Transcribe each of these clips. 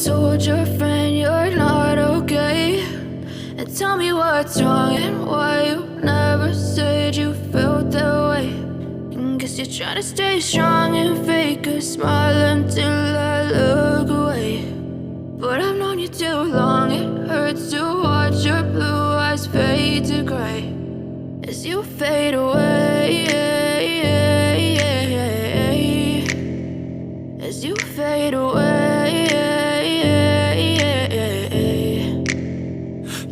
told your friend you're not okay, and tell me what's wrong and why you never said you felt that way. And guess you're trying to stay strong and fake a smile until I look away. But I've known you too long, it hurts to watch your blue eyes fade to gray as you fade away, as you fade away.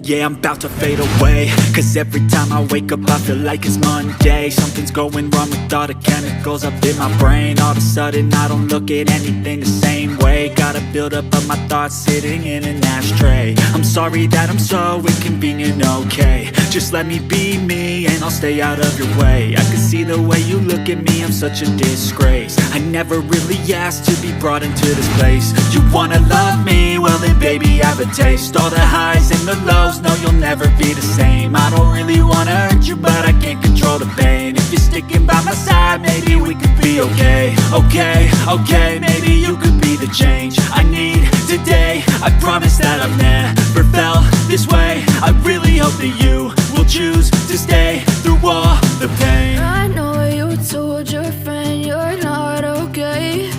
Yeah, I'm about to fade away, cause every time I wake up I feel like it's Monday. Something's going wrong with all the chemicals up in my brain. All of a sudden I don't look at anything the same way. Got a buildup of my thoughts sitting in an ashtray. I'm sorry that I'm so inconvenient, okay. Just let me be me and I'll stay out of your way. I can see the way you look at me, I'm such a disgrace. I never really asked to be brought into this place. You wanna love me? Well then baby I have a taste. All the highs and the lows, no you'll never be the same. I don't really wanna hurt you but I can't control the pain. If you're sticking by my side maybe we could be okay. Okay, maybe you could be the change I need today. I promise that I've never felt this way. I really hope that you will choose to stay through all the pain. I know you told your friend you're not okay,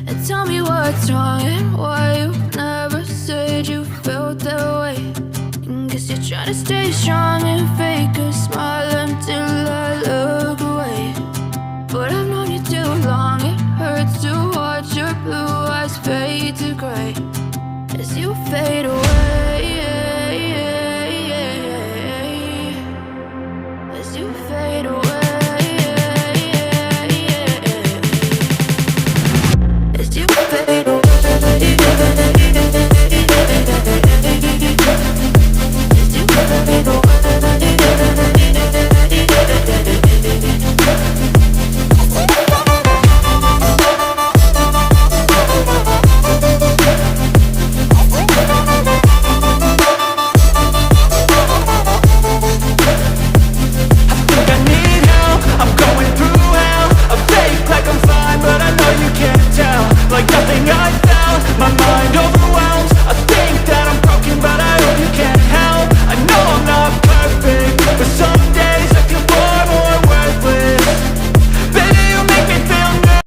and tell me what's wrong and why you never said you felt that way. And guess you're trying to stay strong and fake a smile until I look away. But I've known you too long, it hurts to watch your blue eyes fade to gray as you fade away.